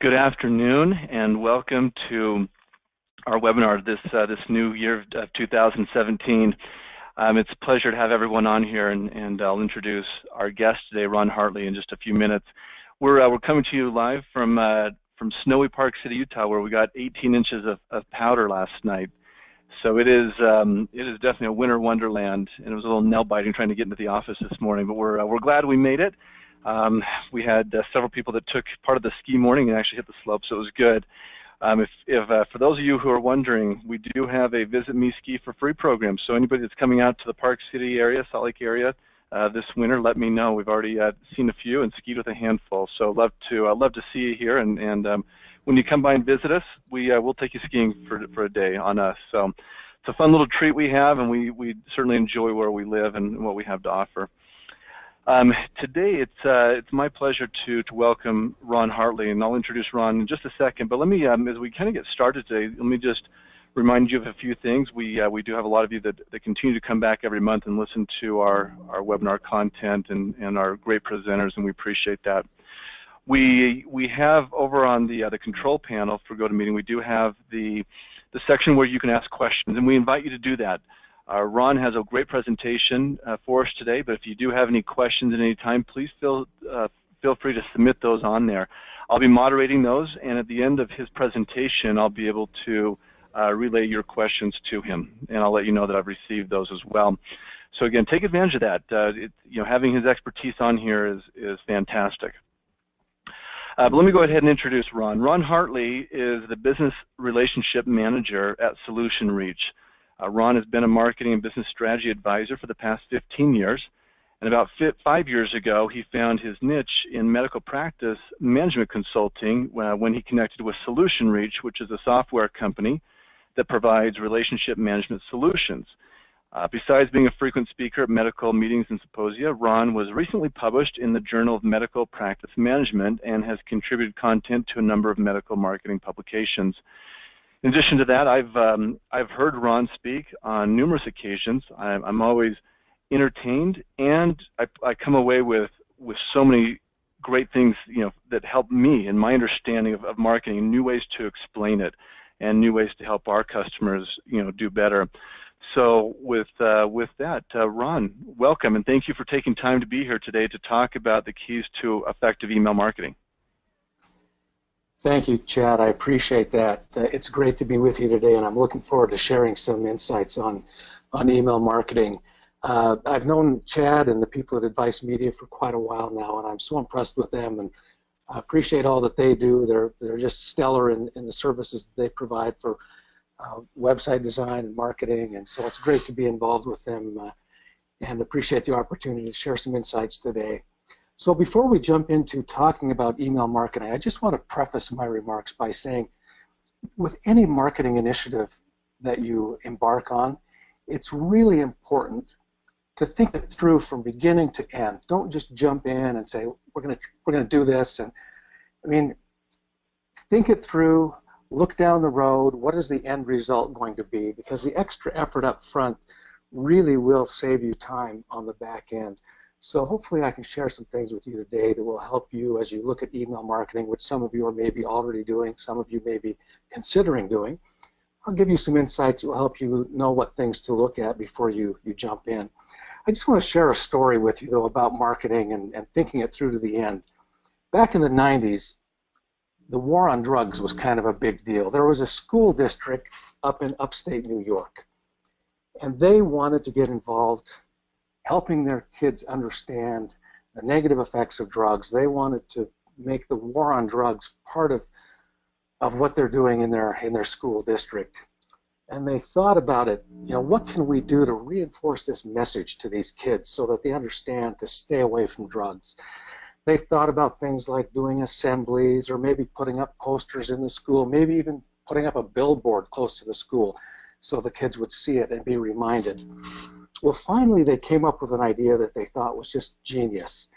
Good afternoon, and welcome to our webinar this new year of 2017. It's a pleasure to have everyone on here, and I'll introduce our guest today, Ron Hartley, in just a few minutes. We're coming to you live from snowy Park City, Utah, where we got 18 inches of powder last night. So it is definitely a winter wonderland, and it was a little nail biting trying to get into the office this morning, but we're glad we made it. We had several people that took part of the ski morning and actually hit the slope, so it was good. For those of you who are wondering, we do have a Visit Me Ski for Free program, so anybody that's coming out to the Park City area, Salt Lake area, this winter, let me know. We've already seen a few and skied with a handful, so love to see you here, and when you come by and visit us, we'll take you skiing for a day on us. So it's a fun little treat we have, and we certainly enjoy where we live and what we have to offer. Today, it's my pleasure to welcome Ron Hartley, and I'll introduce Ron in just a second. But let me, as we kind of get started today, let me just remind you of a few things. We do have a lot of you that continue to come back every month and listen to our webinar content and our great presenters, and we appreciate that. We have over on the control panel for GoToMeeting, we do have the section where you can ask questions, and we invite you to do that. Ron has a great presentation for us today, but if you do have any questions at any time, please feel free to submit those on there. I'll be moderating those, and at the end of his presentation, I'll be able to relay your questions to him, and I'll let you know that I've received those as well. So again, take advantage of that. Having his expertise on here is fantastic. But let me go ahead and introduce Ron. Ron Hartley is the Business Relationship Manager at Solution Reach. Ron has been a marketing and business strategy advisor for the past 15 years, and about 5 years ago he found his niche in medical practice management consulting when he connected with Solution Reach, which is a software company that provides relationship management solutions. Besides being a frequent speaker at medical meetings and symposia, Ron was recently published in the Journal of Medical Practice Management and has contributed content to a number of medical marketing publications. In addition to that, I've heard Ron speak on numerous occasions. I'm always entertained, and I come away with so many great things, that help me in my understanding of marketing, new ways to explain it, and new ways to help our customers, do better. So with that, Ron, welcome, and thank you for taking time to be here today to talk about the keys to effective email marketing. Thank you, Chad. I appreciate that. It's great to be with you today, and I'm looking forward to sharing some insights on email marketing. I've known Chad and the people at Advice Media for quite a while now, and I'm so impressed with them, and I appreciate all that they do. They're just stellar in the services that they provide for website design and marketing, and so it's great to be involved with them and appreciate the opportunity to share some insights today. So before we jump into talking about email marketing, I just want to preface my remarks by saying with any marketing initiative that you embark on, it's really important to think it through from beginning to end. Don't just jump in and say, we're going to do this. And I mean, think it through, look down the road, what is the end result going to be? Because the extra effort up front really will save you time on the back end. So hopefully I can share some things with you today that will help you as you look at email marketing, which some of you are maybe already doing, some of you may be considering doing. I'll give you some insights that will help you know what things to look at before you jump in. I just want to share a story with you, though, about marketing and thinking it through to the end. Back in the 90s, the war on drugs was kind of a big deal. There was a school district up in upstate New York, and they wanted to get involved helping their kids understand the negative effects of drugs. They wanted to make the war on drugs part of what they're doing in their school district. And they thought about it, what can we do to reinforce this message to these kids so that they understand to stay away from drugs? They thought about things like doing assemblies or maybe putting up posters in the school, maybe even putting up a billboard close to the school so the kids would see it and be reminded. Well, finally, they came up with an idea that they thought was just genius.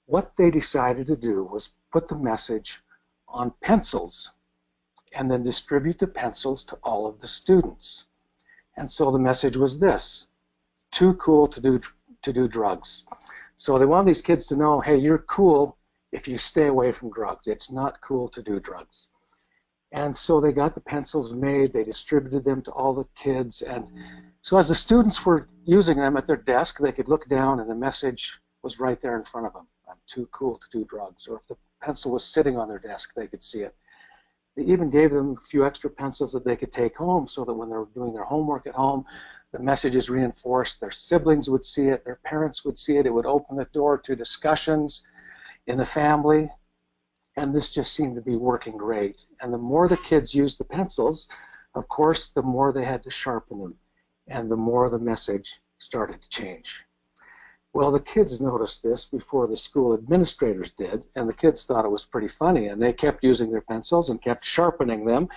What they decided to do was put the message on pencils and then distribute the pencils to all of the students. And so the message was this: too cool to do drugs. So they wanted these kids to know, hey, you're cool if you stay away from drugs. It's not cool to do drugs. And so they got the pencils made, they distributed them to all the kids, and so as the students were using them at their desk, they could look down and the message was right there in front of them. I'm too cool to do drugs. Or if the pencil was sitting on their desk, they could see it. They even gave them a few extra pencils that they could take home so that when they were doing their homework at home, the message is reinforced. Their siblings would see it, their parents would see it. It would open the door to discussions in the family. And this just seemed to be working great. And the more the kids used the pencils, of course, the more they had to sharpen them. And the more the message started to change. Well, the kids noticed this before the school administrators did, and the kids thought it was pretty funny, and they kept using their pencils and kept sharpening them.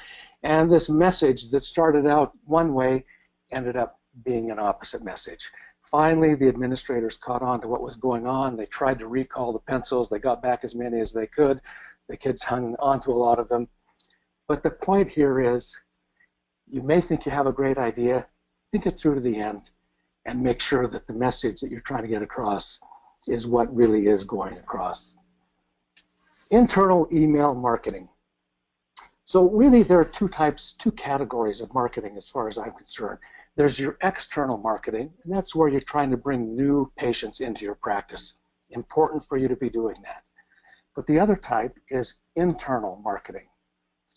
And this message that started out one way ended up being an opposite message. Finally, the administrators caught on to what was going on. They tried to recall the pencils. They got back as many as they could. The kids hung on to a lot of them. But the point here is, you may think you have a great idea. Think it through to the end and make sure that the message that you're trying to get across is what really is going across. Internal email marketing. So really there are two categories of marketing as far as I'm concerned. There's your external marketing, and that's where you're trying to bring new patients into your practice. Important for you to be doing that. But the other type is internal marketing.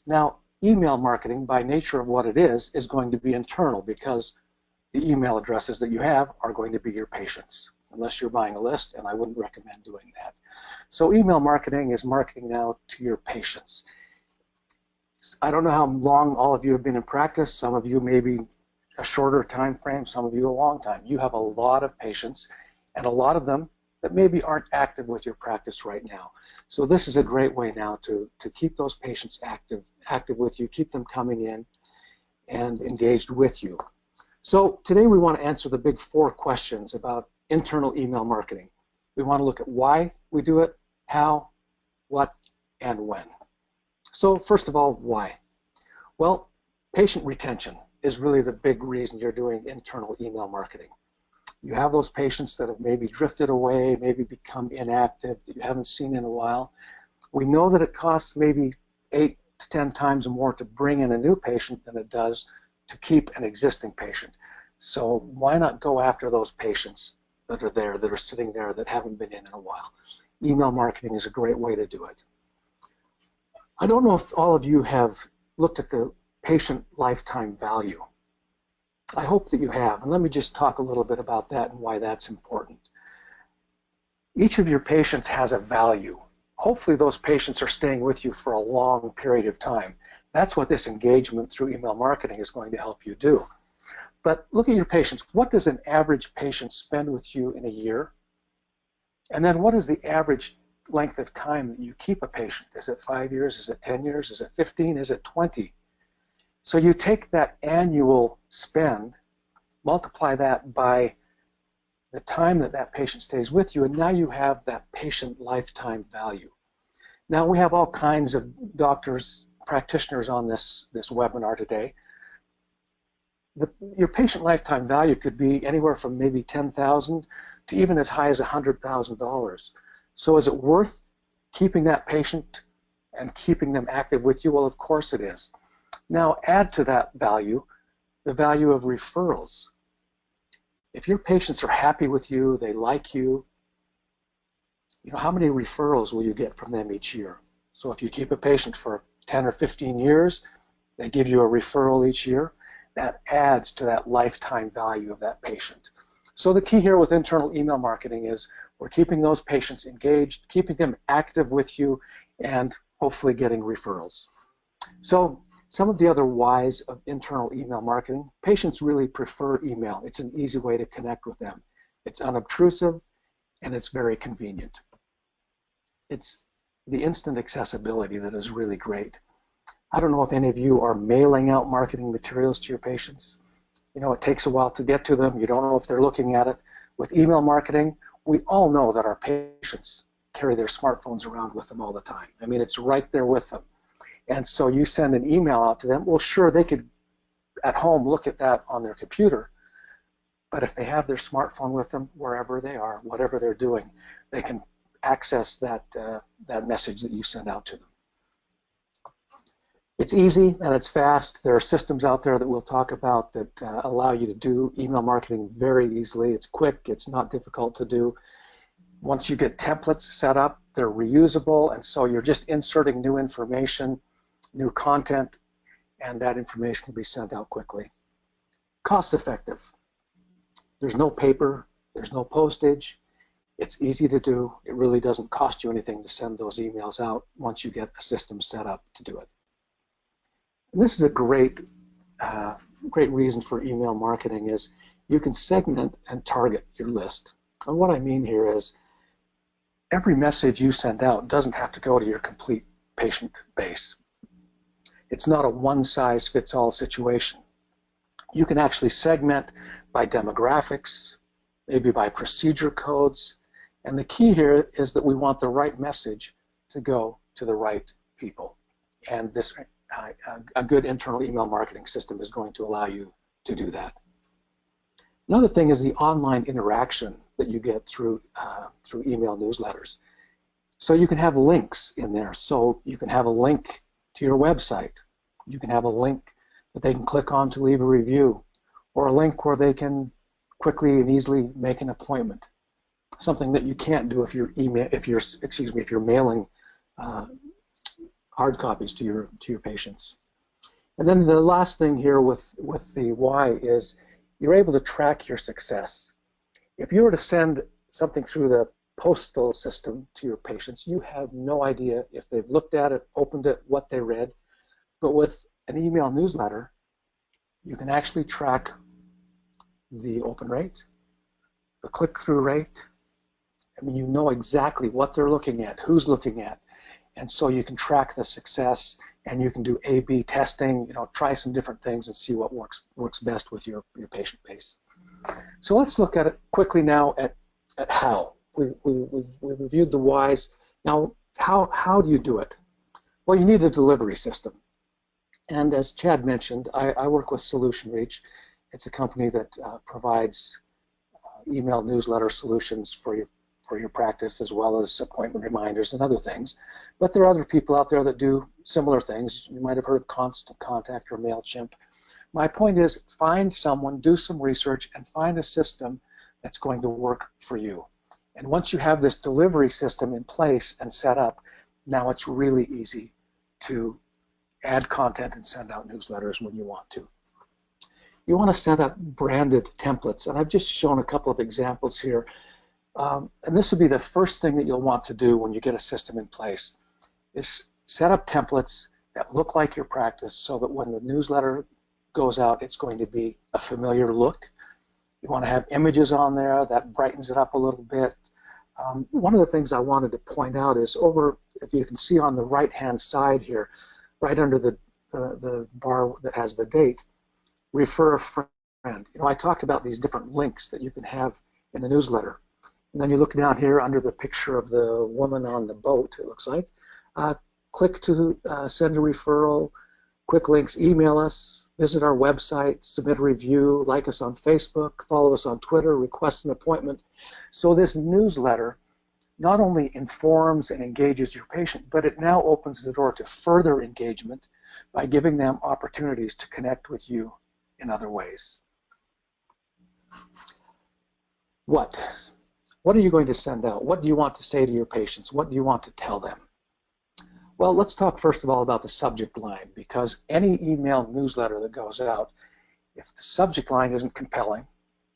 Now, email marketing, by nature of what it is going to be internal because the email addresses that you have are going to be your patients, unless you're buying a list, and I wouldn't recommend doing that. So email marketing is marketing now to your patients. I don't know how long all of you have been in practice. Some of you maybe a shorter time frame, some of you a long time. You have a lot of patients, and a lot of them that maybe aren't active with your practice right now. So this is a great way now to keep those patients active with you, keep them coming in and engaged with you. So today we want to answer the big 4 questions about internal email marketing. We want to look at why we do it, how, what, and when. So first of all, why? Well, patient retention is really the big reason you're doing internal email marketing. You have those patients that have maybe drifted away, maybe become inactive, that you haven't seen in a while. We know that it costs maybe 8 to 10 times more to bring in a new patient than it does to keep an existing patient. So why not go after those patients that are there, that are sitting there, that haven't been in a while? Email marketing is a great way to do it. I don't know if all of you have looked at the patient lifetime value. I hope that you have, and let me just talk a little bit about that and why that's important. Each of your patients has a value. Hopefully those patients are staying with you for a long period of time. That's what this engagement through email marketing is going to help you do. But look at your patients. What does an average patient spend with you in a year? And then what is the average length of time that you keep a patient? Is it 5 years? Is it 10 years? Is it 15? Is it 20? So you take that annual spend, multiply that by the time that that patient stays with you, and now you have that patient lifetime value. Now we have all kinds of doctors, practitioners on this webinar today. Your patient lifetime value could be anywhere from maybe $10,000 to even as high as $100,000. So is it worth keeping that patient and keeping them active with you? Well, of course it is. Now add to that value the value of referrals. If your patients are happy with you, they like you, how many referrals will you get from them each year? So if you keep a patient for 10 or 15 years, they give you a referral each year. That adds to that lifetime value of that patient. So the key here with internal email marketing is we're keeping those patients engaged, keeping them active with you, and hopefully getting referrals. So some of the other whys of internal email marketing: patients really prefer email. It's an easy way to connect with them. It's unobtrusive, and it's very convenient. It's the instant accessibility that is really great. I don't know if any of you are mailing out marketing materials to your patients. It takes a while to get to them. You don't know if they're looking at it. With email marketing, we all know that our patients carry their smartphones around with them all the time. I mean, it's right there with them. And so you send an email out to them. Well, sure, they could at home look at that on their computer, but if they have their smartphone with them, wherever they are, whatever they're doing, they can access that, that message that you send out to them. It's easy and it's fast. There are systems out there that we'll talk about that allow you to do email marketing very easily. It's quick, it's not difficult to do. Once you get templates set up, they're reusable, and so you're just inserting new information, new content, and that information can be sent out quickly. Cost effective. There's no paper, there's no postage. It's easy to do. It really doesn't cost you anything to send those emails out once you get a system set up to do it. And this is a great reason for email marketing is you can segment and target your list. And what I mean here is every message you send out doesn't have to go to your complete patient base. It's not a one-size-fits-all situation. You can actually segment by demographics, maybe by procedure codes, and the key here is that we want the right message to go to the right people. And this, a good internal email marketing system is going to allow you to do that. Another thing is the online interaction that you get through email newsletters. So you can have links in there. So you can have a link to your website. You can have a link that they can click on to leave a review, or a link where they can quickly and easily make an appointment. Something that you can't do if you're mailing hard copies to your patients. And then the last thing here with the why is you're able to track your success. If you were to send something through the postal system to your patients, you have no idea if they've looked at it, opened it, what they read. But with an email newsletter, you can actually track the open rate, the click-through rate. I mean, you know exactly what they're looking at, who's looking at, and so you can track the success, and you can do A/B testing. You know, try some different things and see what works best with your patient base. So let's look at it quickly now at how. We've reviewed the whys. Now, how do you do it? Well, you need a delivery system. And as Chad mentioned, I work with Solution Reach. It's a company that provides email newsletter solutions for your practice, as well as appointment reminders and other things. But there are other people out there that do similar things. You might have heard of Constant Contact or MailChimp. My point is, find someone, do some research, and find a system that's going to work for you. And once you have this delivery system in place and set up, now it's really easy to add content and send out newsletters when you want to. You want to set up branded templates, and I've just shown a couple of examples here. And this will be the first thing that you'll want to do when you get a system in place, is set up templates that look like your practice so that when the newsletter goes out, it's going to be a familiar look. You want to have images on there that brightens it up a little bit. One of the things I wanted to point out is over, if you can see on the right-hand side here, right under the bar that has the date, refer a friend. You know, I talked about these different links that you can have in a newsletter. And then you look down here under the picture of the woman on the boat, it looks like. Click to send a referral, quick links, email us, visit our website, submit a review, like us on Facebook, follow us on Twitter, request an appointment. So this newsletter not only informs and engages your patient, but it now opens the door to further engagement by giving them opportunities to connect with you in other ways. What are you going to send out? What do you want to say to your patients? What do you want to tell them? Well, let's talk first of all about the subject line, because any email newsletter that goes out, if the subject line isn't compelling,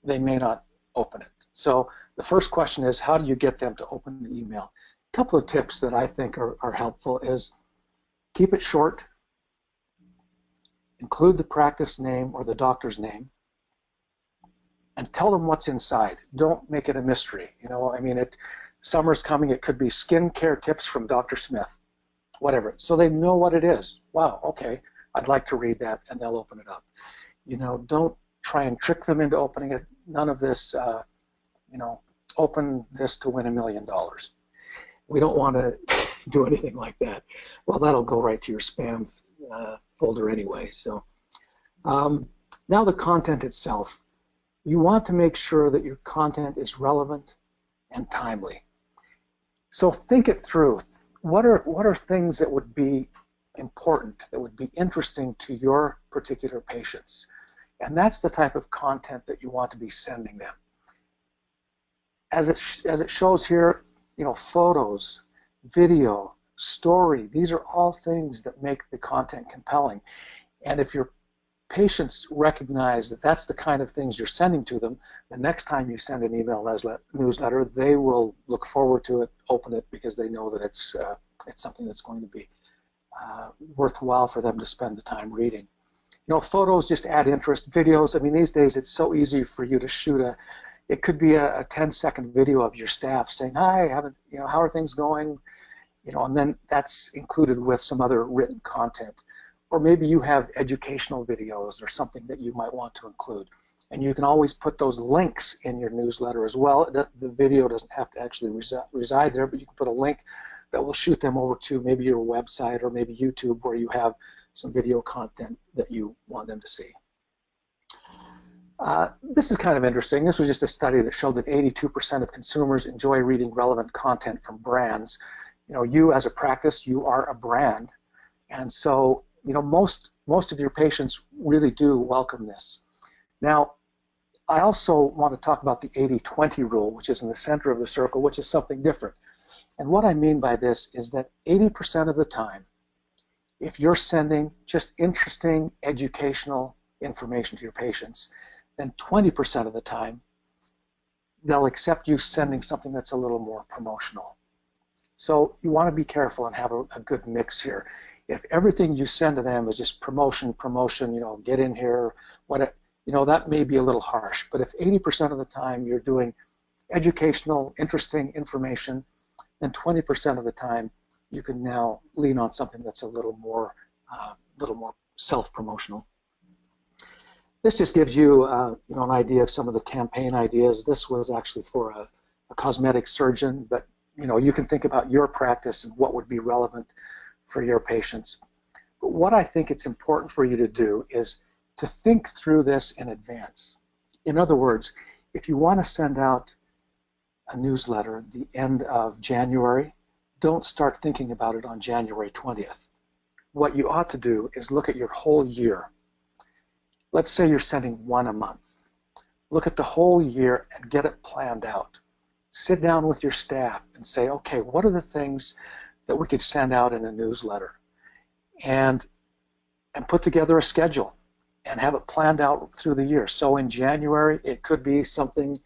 they may not open it. So the first question is, how do you get them to open the email? A couple of tips that I think are helpful is keep it short, include the practice name or the doctor's name, and tell them what's inside. Don't make it a mystery. You know, I mean, summer's coming. It could be skincare tips from Dr. Smith, whatever. So they know what it is. Wow, okay, I'd like to read that, and they'll open it up. You know, don't try and trick them into opening it. None of this, you know, open this to win $1 million. We don't want to do anything like that. Well, that'll go right to your spam folder anyway. So now the content itself. You want to make sure that your content is relevant and timely. So think it through. What are things that would be important, that would be interesting to your particular patients? And that's the type of content that you want to be sending them. As it shows here, photos, video, story, these are all things that make the content compelling. And if your patients recognize that that's the kind of things you're sending to them, the next time you send an email newsletter, they will look forward to it, open it, because they know that it's something that's going to be worthwhile for them to spend the time reading. Photos just add interest. Videos, I mean, these days it's so easy for you to shoot it could be a 10-second video of your staff saying, hi, how are things going? And then that's included with some other written content. Or maybe you have educational videos or something that you might want to include. And you can always put those links in your newsletter as well. The video doesn't have to actually reside there, but you can put a link that will shoot them over to maybe your website or maybe YouTube, where you have some video content that you want them to see. This is kind of interesting. This was just a study that showed that 82% of consumers enjoy reading relevant content from brands. You as a practice, you are a brand. And so, most of your patients really do welcome this. Now, I also want to talk about the 80-20 rule, which is in the center of the circle, which is something different. And what I mean by this is that 80% of the time, if you're sending just interesting educational information to your patients, then 20% of the time, they'll accept you sending something that's a little more promotional. So you want to be careful and have a good mix here. If everything you send to them is just promotion, get in here, that may be a little harsh. But if 80% of the time you're doing educational, interesting information, then 20% of the time you can now lean on something that's a little more self-promotional. This just gives you, an idea of some of the campaign ideas. This was actually for a cosmetic surgeon, but you can think about your practice and what would be relevant for your patients. But what I think it's important for you to do is to think through this in advance. In other words, if you want to send out a newsletter at the end of January, don't start thinking about it on January 20th. What you ought to do is look at your whole year. Let's say you're sending one a month. Look at the whole year and get it planned out. Sit down with your staff and say, okay, what are the things that we could send out in a newsletter? And put together a schedule and have it planned out through the year. So in January, it could be something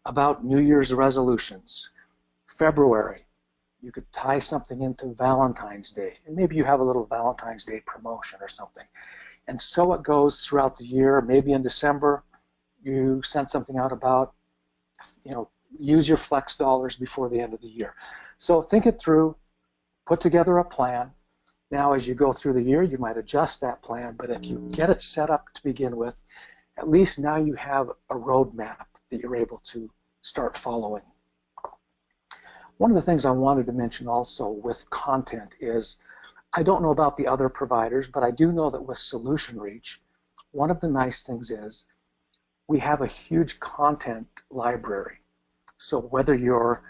about New Year's resolutions. February, you could tie something into Valentine's Day. And maybe you have a little Valentine's Day promotion or something. And so it goes throughout the year. Maybe in December, you send something out about, use your flex dollars before the end of the year. So think it through, put together a plan. Now, as you go through the year, you might adjust that plan, but if you get it set up to begin with, at least now you have a roadmap that you're able to start following. One of the things I wanted to mention also with content is, I don't know about the other providers, but I do know that with Solution Reach, one of the nice things is we have a huge content library. So whether you're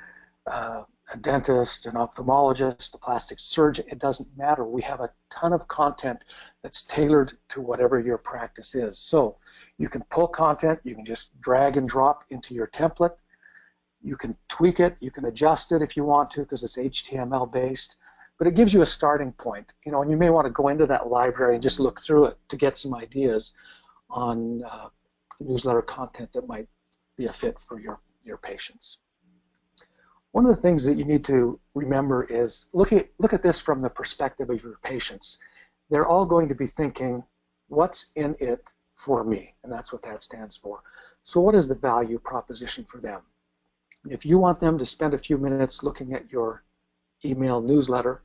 a dentist, an ophthalmologist, a plastic surgeon, it doesn't matter. We have a ton of content that's tailored to whatever your practice is. So you can pull content, you can just drag and drop into your template. You can tweak it, you can adjust it if you want to because it's HTML based, but it gives you a starting point. And you may want to go into that library and just look through it to get some ideas on newsletter content that might be a fit for your patients. One of the things that you need to remember is look at this from the perspective of your patients. They're all going to be thinking, what's in it for me? And that's what that stands for. So what is the value proposition for them? If you want them to spend a few minutes looking at your email newsletter,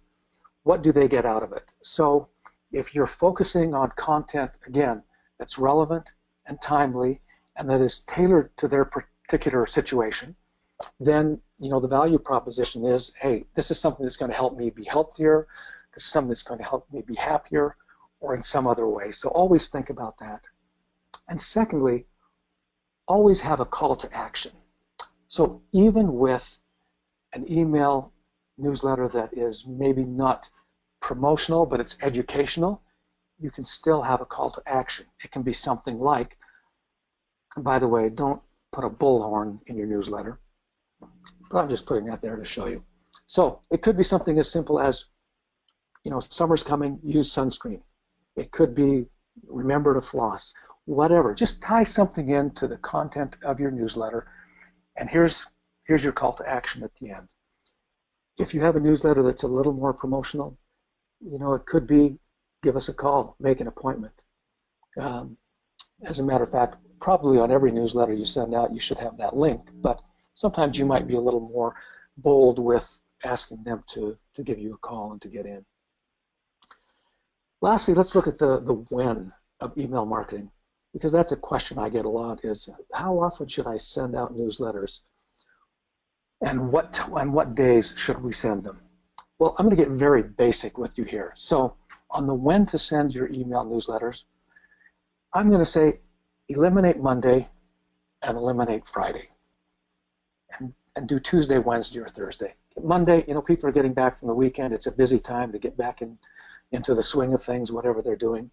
what do they get out of it? So if you're focusing on content, again, that's relevant and timely and that is tailored to their particular situation, then the value proposition is, hey, this is something that's going to help me be healthier, this is something that's going to help me be happier, or in some other way. So always think about that. And secondly, always have a call to action. So even with an email newsletter that is maybe not promotional, but it's educational, you can still have a call to action. It can be something like, by the way, don't put a bullhorn in your newsletter, but I'm just putting that there to show you. So it could be something as simple as, summer's coming, use sunscreen. It could be, remember to floss, whatever. Just tie something into the content of your newsletter, and here's your call to action at the end. If you have a newsletter that's a little more promotional, it could be, give us a call, make an appointment. As a matter of fact, probably on every newsletter you send out, you should have that link, but sometimes you might be a little more bold with asking them to give you a call and to get in. Lastly, let's look at the when of email marketing, because that's a question I get a lot, is how often should I send out newsletters, and what days should we send them? Well, I'm going to get very basic with you here. So on the when to send your email newsletters, I'm going to say eliminate Monday and eliminate Friday, and do Tuesday, Wednesday, or Thursday. Monday, people are getting back from the weekend. It's a busy time to get back into the swing of things, whatever they're doing.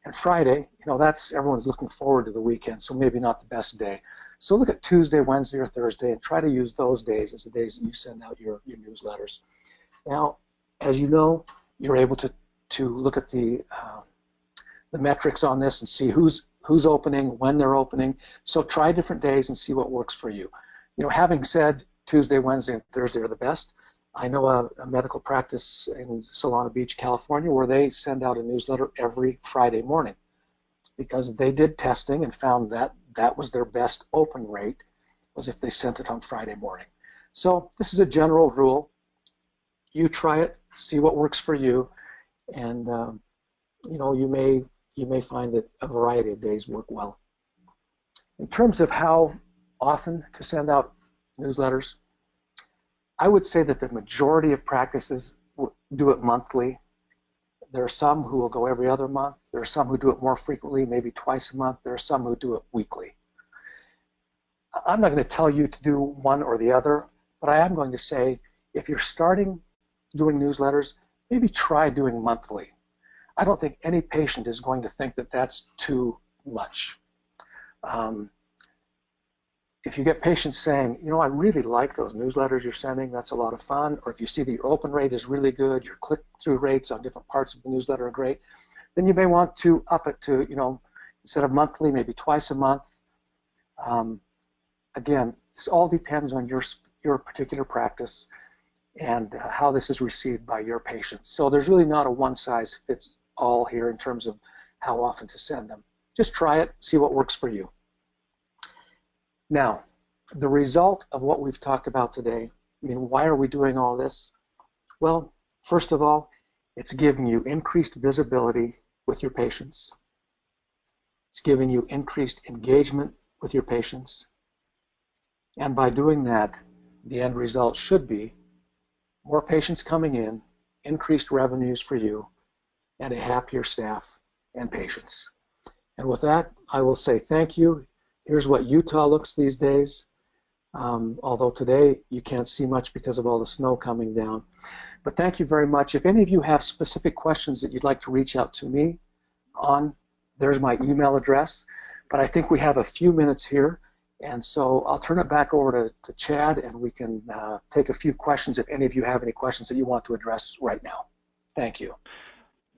And Friday, that's, everyone's looking forward to the weekend, so maybe not the best day. So look at Tuesday, Wednesday, or Thursday, and try to use those days as the days that you send out your newsletters. Now, as you know, you're able to look at the metrics on this and see who's opening, when they're opening. So try different days and see what works for you. Having said Tuesday, Wednesday, and Thursday are the best, I know a medical practice in Solana Beach, California, where they send out a newsletter every Friday morning because they did testing and found that that was their best open rate, was if they sent it on Friday morning. So this is a general rule. You try it, see what works for you, and you may find that a variety of days work well. In terms of how often to send out newsletters, I would say that the majority of practices do it monthly. There are some who will go every other month. There are some who do it more frequently, maybe twice a month. There are some who do it weekly. I'm not going to tell you to do one or the other, but I am going to say if you're starting doing newsletters, maybe try doing monthly. I don't think any patient is going to think that that's too much. If you get patients saying, I really like those newsletters you're sending, that's a lot of fun, or if you see that your open rate is really good, your click-through rates on different parts of the newsletter are great, then you may want to up it to, instead of monthly, maybe twice a month. Again, this all depends on your particular practice and how this is received by your patients. So there's really not a one-size-fits-all here in terms of how often to send them. Just try it, see what works for you. Now, the result of what we've talked about today, why are we doing all this? Well, first of all, it's giving you increased visibility with your patients. It's giving you increased engagement with your patients. And by doing that, the end result should be more patients coming in, increased revenues for you, and a happier staff and patients. And with that, I will say thank you. Here's what Utah looks these days, although today you can't see much because of all the snow coming down. But thank you very much. If any of you have specific questions that you'd like to reach out to me on, there's my email address. But I think we have a few minutes here, and so I'll turn it back over to Chad, and we can take a few questions if any of you have any questions that you want to address right now. Thank you.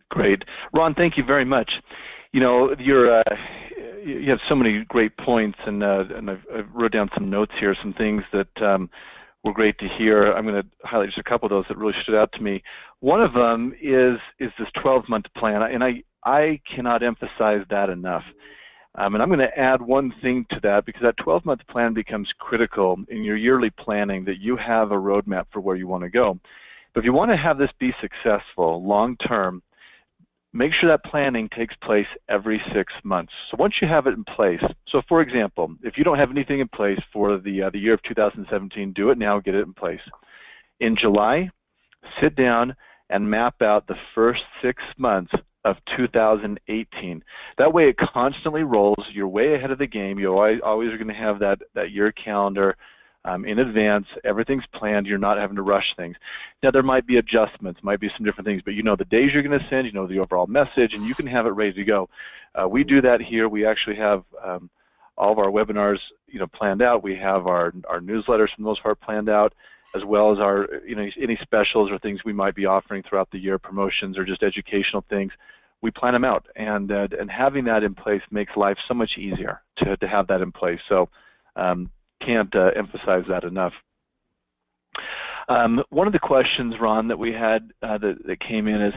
Great. Ron, thank you very much. You have so many great points, and I've wrote down some notes here, some things that were great to hear. I'm going to highlight just a couple of those that really stood out to me. One of them is this 12-month plan, and I cannot emphasize that enough. And I'm going to add one thing to that, because that 12-month plan becomes critical in your yearly planning, that you have a roadmap for where you want to go. But if you want to have this be successful long-term, make sure that planning takes place every 6 months. So once you have it in place, so for example, if you don't have anything in place for the year of 2017, do it now, get it in place. In July, sit down and map out the first 6 months of 2018. That way it constantly rolls. You're way ahead of the game. You always are going to have that year calendar in advance. Everything's planned. You're not having to rush things. Now, there might be adjustments, might be some different things, but you know the days you're going to send, you know the overall message, and you can have it ready to go. We do that here. We actually have all of our webinars, planned out. We have our newsletters for the most part planned out, as well as our, any specials or things we might be offering throughout the year, promotions or just educational things. We plan them out, and having that in place makes life so much easier to have that in place. So can't emphasize that enough. One of the questions, Ron, that we had that came in is,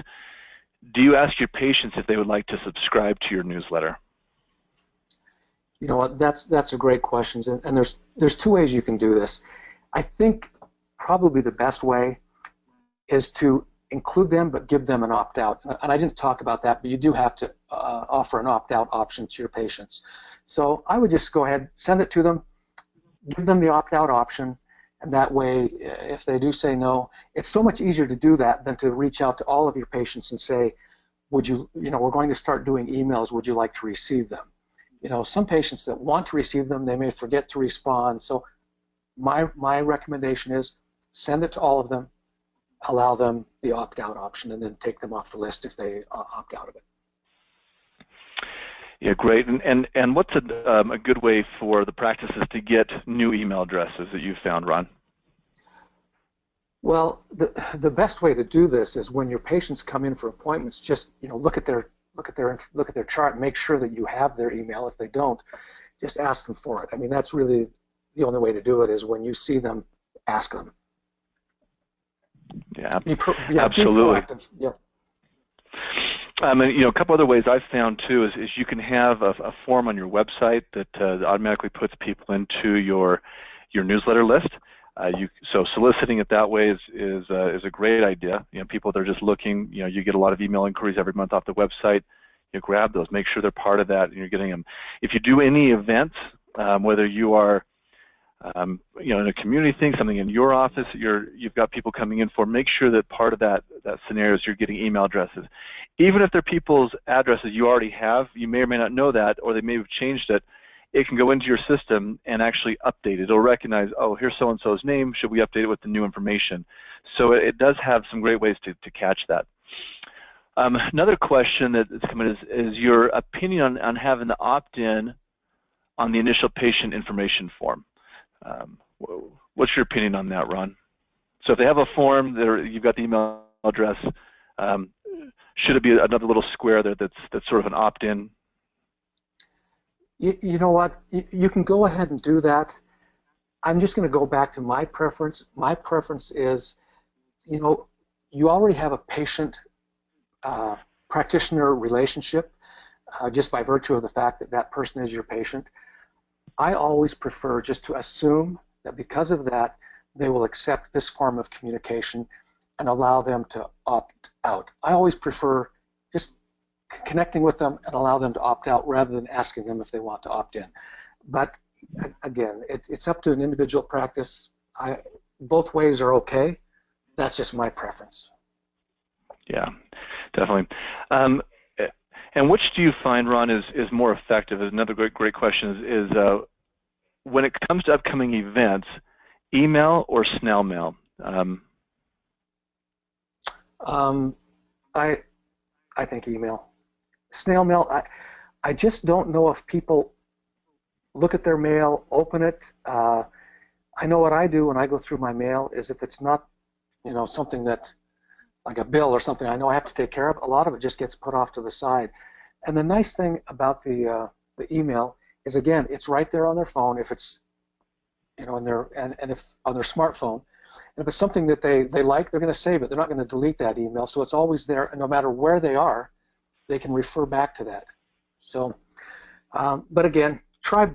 do you ask your patients if they would like to subscribe to your newsletter? You know what? That's a great question, and there's two ways you can do this. I think probably the best way is to include them, but give them an opt-out. And I didn't talk about that, but you do have to offer an opt-out option to your patients. So I would just go ahead, send it to them, give them the opt-out option, and that way, if they do say no, it's so much easier to do that than to reach out to all of your patients and say, would you, we're going to start doing emails, would you like to receive them? Some patients that want to receive them, they may forget to respond. So my recommendation is send it to all of them, allow them the opt-out option, and then take them off the list if they opt out of it. Yeah, great. And what's a good way for the practices to get new email addresses that you've found, Ron? Well, the best way to do this is when your patients come in for appointments, just look at their chart and make sure that you have their email. If they don't, just ask them for it. I mean, that's really the only way to do it, is when you see them, ask them. Yeah, absolutely. Yeah. And a couple other ways I've found too is you can have a form on your website that automatically puts people into your newsletter list. So soliciting it that way is a great idea. People that are just looking, you get a lot of email inquiries every month off the website. You grab those, make sure they're part of that, and you're getting them. If you do any events, whether you are in a community thing, something in your office you've got people coming in for, make sure that part of that scenario is you're getting email addresses. Even if they're people's addresses you already have, you may or may not know that, or they may have changed it. It can go into your system and actually update it. It'll recognize, oh, here's so-and-so's name, should we update it with the new information? So it does have some great ways to catch that. Another question that's come in is your opinion on having the opt-in on the initial patient information form. What's your opinion on that, Ron? So if they have a form, you've got the email address, should it be another little square there that's sort of an opt-in? You know what? You can go ahead and do that. I'm just going to go back to my preference. My preference is, you already have a patient practitioner relationship just by virtue of the fact that that person is your patient. I always prefer just to assume that because of that, they will accept this form of communication and allow them to opt out. I always prefer just connecting with them and allow them to opt out rather than asking them if they want to opt in. But again, it's up to an individual practice. Both ways are okay. That's just my preference. Yeah, definitely. And which do you find, Ron, is more effective? Another great question is when it comes to upcoming events, email or snail mail? I think email. Snail mail, I just don't know if people look at their mail, open it. I know what I do when I go through my mail is if it's not, something that, like a bill or something I know I have to take care of, a lot of it just gets put off to the side. And the nice thing about the email is, again, it's right there on their phone if it's, and if on their smartphone. And if it's something that they like, they're going to save it. They're not going to delete that email. So it's always there, and no matter where they are, they can refer back to that. So, but again, try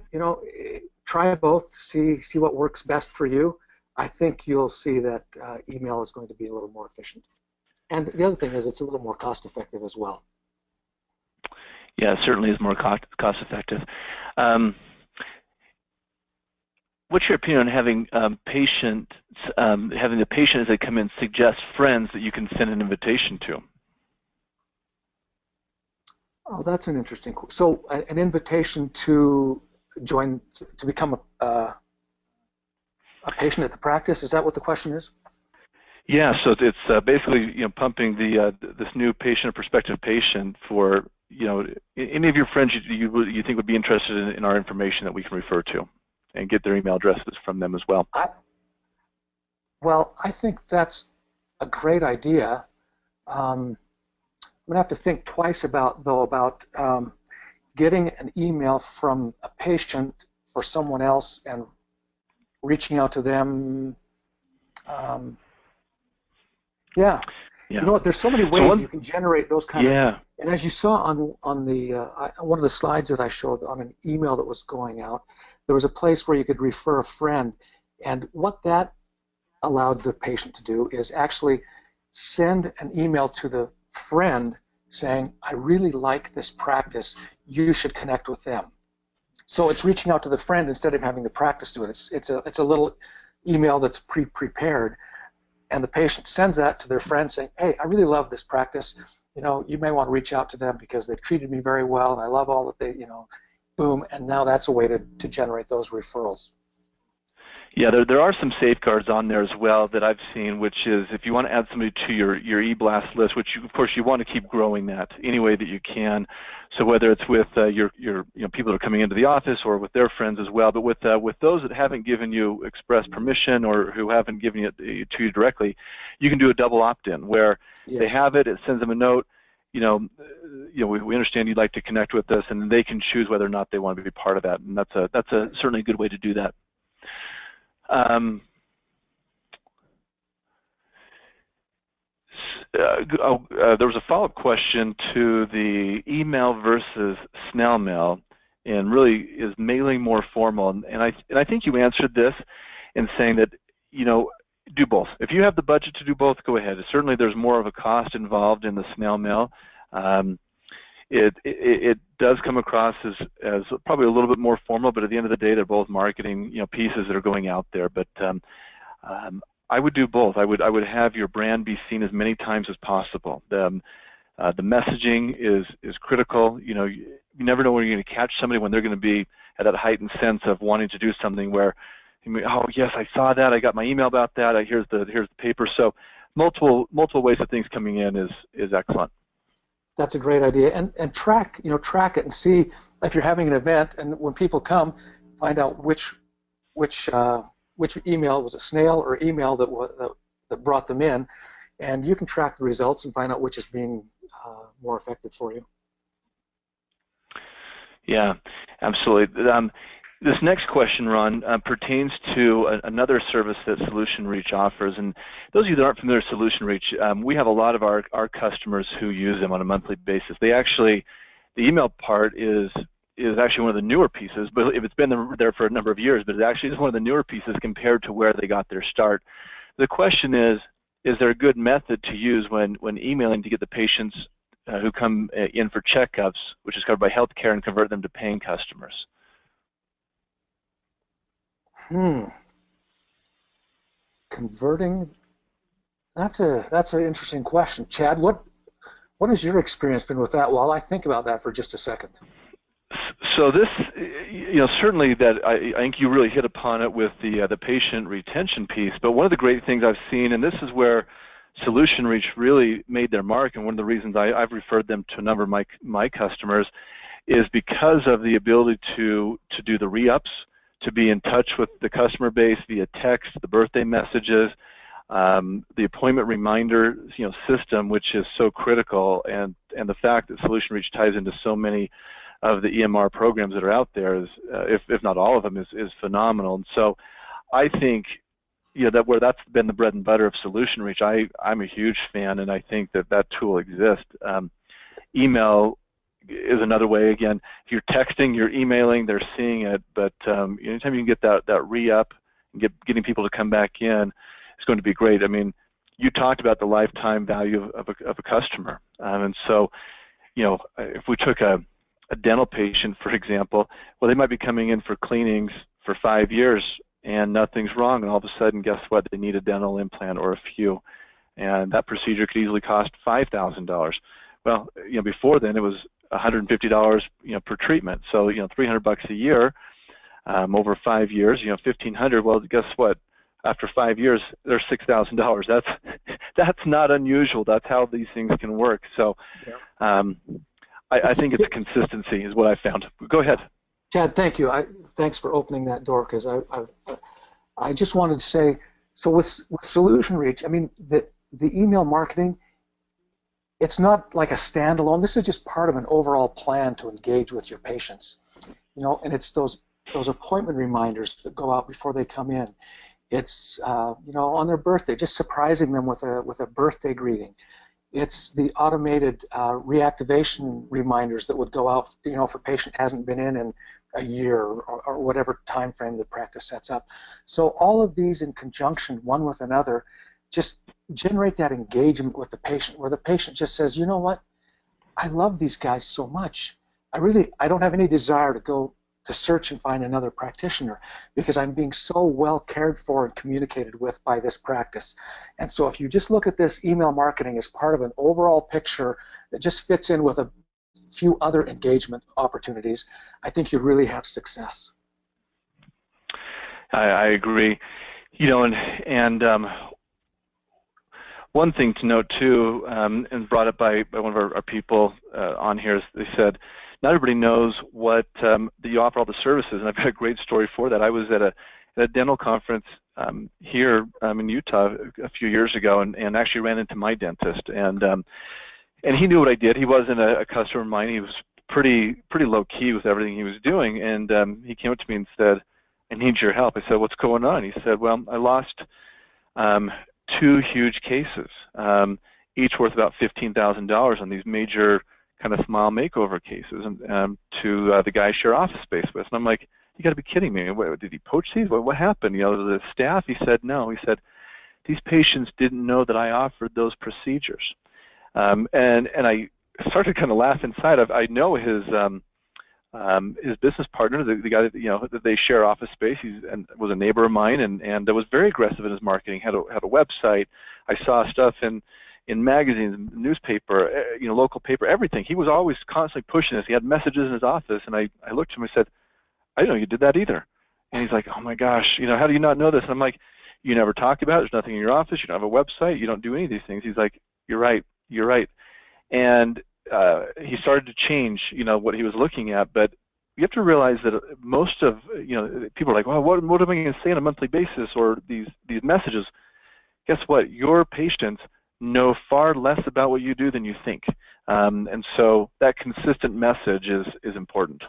both. See what works best for you. I think you'll see that email is going to be a little more efficient. And the other thing is, it's a little more cost-effective as well. Yeah, it certainly is more cost-effective. What's your opinion on having having the patient as they come in suggest friends that you can send an invitation to? Oh, that's an interesting. So, an invitation to join, to become a A patient at the practice, is that what the question is? Yeah, so it's basically pumping this new patient or prospective patient for any of your friends you think would be interested in our information that we can refer to, and get their email addresses from them as well. Well, I think that's a great idea. I'm going to have to think twice about getting an email from a patient for someone else and reaching out to them. Yeah. You know what? There's so many ways you can generate those kind of. And as you saw on the one of the slides that I showed on an email that was going out, there was a place where you could refer a friend, and what that allowed the patient to do is actually send an email to the friend saying, "I really like this practice. You should connect with them." So it's reaching out to the friend instead of having the practice do it. It's a little email that's prepared. And the patient sends that to their friend saying, "Hey, I really love this practice. You may want to reach out to them because they've treated me very well, and I love all that they, boom." And now that's a way to generate those referrals. Yeah, there are some safeguards on there as well that I've seen, which is if you want to add somebody to your e-blast list, which of course you want to keep growing that any way that you can. So whether it's with your people that are coming into the office or with their friends as well, but with those that haven't given you express permission or who haven't given it to you directly, you can do a double opt-in where they have it, it sends them a note. We understand you'd like to connect with us, and they can choose whether or not they want to be part of that, and that's certainly a good way to do that. There was a follow-up question to the email versus snail mail, and really is mailing more formal? And I think you answered this in saying that do both. If you have the budget to do both, go ahead. Certainly, there's more of a cost involved in the snail mail. It does come across as probably a little bit more formal, but at the end of the day, they're both marketing pieces that are going out there. But I would do both. I would have your brand be seen as many times as possible. The messaging is critical. You never know when you're going to catch somebody when they're going to be at that heightened sense of wanting to do something where, oh yes, I saw that. I got my email about that. Here's the paper. So multiple ways of things coming in is excellent. That's a great idea, and track it and see if you're having an event, and when people come, find out which email was, a snail or email that brought them in, and you can track the results and find out which is being more effective for you. Yeah, absolutely. This next question, Ron, pertains to another service that Solution Reach offers. And those of you that aren't familiar with Solution Reach, we have a lot of our customers who use them on a monthly basis. The email part is actually one of the newer pieces, but if it's been there for a number of years, but it actually is one of the newer pieces compared to where they got their start. The question is there a good method to use when emailing to get the patients who come in for checkups, which is covered by healthcare, and convert them to paying customers? Converting, that's an interesting question. Chad, what has your experience been with that? While I think about that for just a second. So this, certainly that I think you really hit upon it with the patient retention piece. But one of the great things I've seen, and this is where Solution Reach really made their mark, and one of the reasons I've referred them to a number of my customers, is because of the ability to do the re-ups, to be in touch with the customer base via text, the birthday messages, the appointment reminder system, which is so critical, and the fact that Solution Reach ties into so many of the EMR programs that are out there, is, if not all of them, is phenomenal. And so I think that where that's been the bread and butter of Solution Reach, I'm a huge fan, and I think that tool exists. Email is another way. Again, if you're texting, you're emailing, they're seeing it, but anytime you can get that re-up and getting people to come back in, it's going to be great. I mean, you talked about the lifetime value of a customer, and so if we took a dental patient, for example, well, they might be coming in for cleanings for 5 years and nothing's wrong, and all of a sudden, guess what? They need a dental implant or a few, and that procedure could easily cost $5,000. Well, before then it was $150 per treatment, so $300 a year over 5 years, $1,500. Well, guess what? after 5 years, there's $6,000. That's not unusual. That's how these things can work. So I think it's consistency is what I found. Go ahead. Chad, thank you. Thanks for opening that door, because I just wanted to say, so with Solution Reach, I mean, the email marketing, it's not like a standalone. This is just part of an overall plan to engage with your patients, and it's those appointment reminders that go out before they come in. It's on their birthday, just surprising them with a birthday greeting. It's the automated reactivation reminders that would go out, if a patient hasn't been in a year or whatever time frame the practice sets up. So all of these in conjunction, one with another, just generate that engagement with the patient, where the patient just says, you know what, I love these guys so much. I don't have any desire to go to search and find another practitioner, because I'm being so well cared for and communicated with by this practice. And so if you just look at this email marketing as part of an overall picture that just fits in with a few other engagement opportunities, I think you really have success. I agree. One thing to note too, and brought up by one of our people on here, is they said, not everybody knows what that you offer all the services, and I've got a great story for that. I was at a dental conference here in Utah a few years ago, and actually ran into my dentist, and he knew what I did. He wasn't a customer of mine. He was pretty low key with everything he was doing, and he came up to me and said, "I need your help." I said, "What's going on?" He said, "Well, I lost 2 huge cases, each worth about $15,000 on these major kind of smile makeover cases, and to the guy I share office space with." And I'm like, "You got to be kidding me! What, did he poach these? What happened? The staff?" He said, "No." He said, "These patients didn't know that I offered those procedures." And I started to kind of laugh inside. I know his business partner, the guy that they share office space. And was a neighbor of mine, and was very aggressive in his marketing. Had a website. I saw stuff in magazines, newspaper, local paper, everything. He was always constantly pushing this. He had messages in his office, and I looked at him and said, "I didn't know you did that either." And he's like, "Oh my gosh, how do you not know this?" And I'm like, "You never talk about it. There's nothing in your office. You don't have a website. You don't do any of these things." He's like, "You're right. You're right." And he started to change, what he was looking at. But you have to realize that most of, people are like, "Well, what am I going to say on a monthly basis, or these messages?" Guess what? Your patients know far less about what you do than you think. And so that consistent message is important.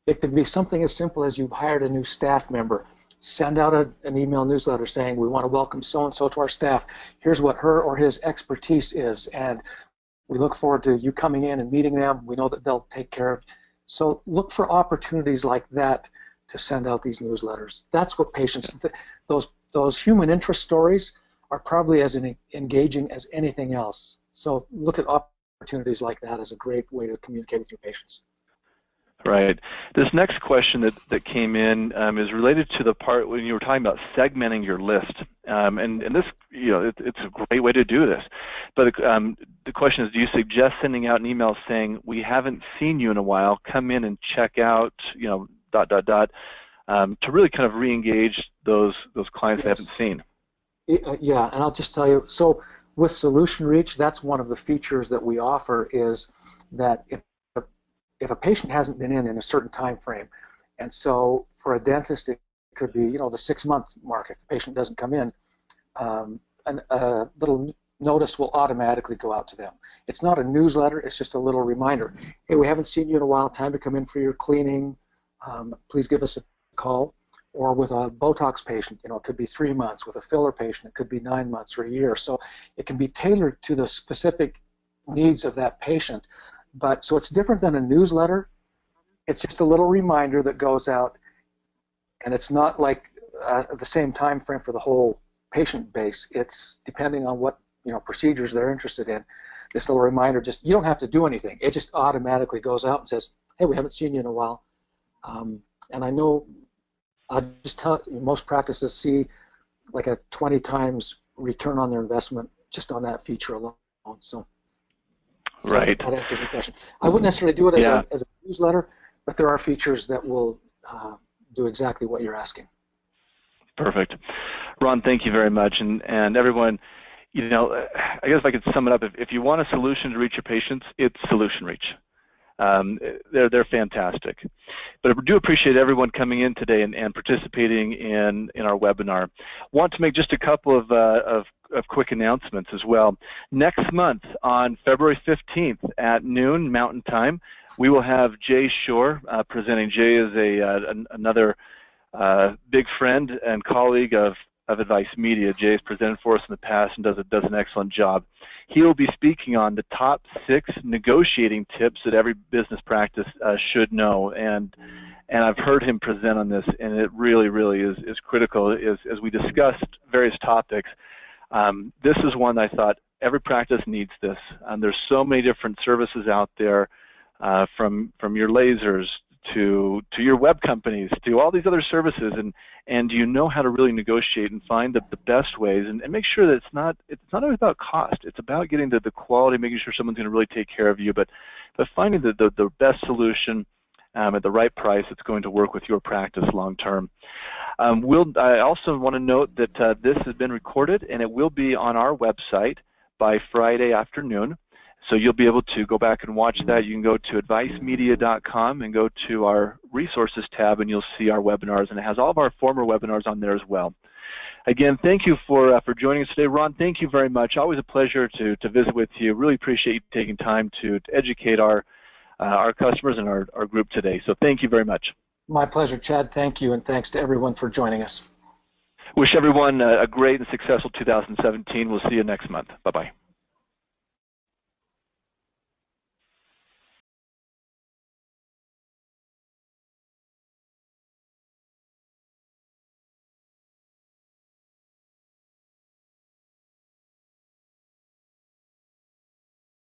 It could be something as simple as you've hired a new staff member. Send out an email newsletter saying, "We want to welcome so-and-so to our staff. Here's what her or his expertise is, and we look forward to you coming in and meeting them. We know that they'll take care of." So look for opportunities like that to send out these newsletters. That's what patients, those human interest stories are probably as engaging as anything else. So look at opportunities like that as a great way to communicate with your patients. Right. This next question that came in is related to the part when you were talking about segmenting your list, and this, it's a great way to do this. But the question is, do you suggest sending out an email saying, "We haven't seen you in a while. Come in and check out," to really kind of re-engage those clients Yes. they haven't seen? Yeah, and I'll just tell you. So with Solution Reach, that's one of the features that we offer, is that if a patient hasn't been in a certain time frame, and so for a dentist it could be the 6-month mark. If the patient doesn't come in, a little notice will automatically go out to them. It's not a newsletter, it's just a little reminder. "Hey, we haven't seen you in a while, time to come in for your cleaning, please give us a call." Or with a Botox patient, it could be 3 months. With a filler patient, it could be 9 months or a year. So it can be tailored to the specific needs of that patient. But so it's different than a newsletter. It's just a little reminder that goes out, and it's not like the same time frame for the whole patient base. It's depending on what procedures they're interested in. This little reminder, you don't have to do anything. It just automatically goes out and says, "Hey, we haven't seen you in a while." And I know I just tell most practices see like a 20 times return on their investment just on that feature alone. So right. That answers your question. I wouldn't necessarily do it as a newsletter, but there are features that will do exactly what you're asking. Perfect. Ron, thank you very much. And everyone, I guess if I could sum it up, if you want a solution to reach your patients, it's Solution Reach. They're fantastic. But I do appreciate everyone coming in today and participating in our webinar. Want to make just a couple of quick announcements as well. Next month on February 15th at noon Mountain Time, we will have Jay Shore presenting. Jay is another big friend and colleague of Advice Media. Jay has presented for us in the past and does an excellent job. He will be speaking on the top 6 negotiating tips that every business practice should know, and I've heard him present on this, and it really is critical. As we discussed various topics, this is one I thought every practice needs this. There's so many different services out there, from your lasers to your web companies, to all these other services, and you know how to really negotiate and find the best ways, and make sure that it's not only about cost. It's about getting the quality, making sure someone's going to really take care of you, but finding the best solution at the right price that's going to work with your practice long term. I also want to note that this has been recorded, and it will be on our website by Friday afternoon. So you'll be able to go back and watch that. You can go to advicemedia.com and go to our resources tab, and you'll see our webinars, and it has all of our former webinars on there as well. Again, thank you for joining us today. Ron, thank you very much. Always a pleasure to visit with you. Really appreciate you taking time to educate our customers and our group today. So thank you very much. My pleasure, Chad. Thank you, and thanks to everyone for joining us. Wish everyone a great and successful 2017. We'll see you next month. Bye-bye.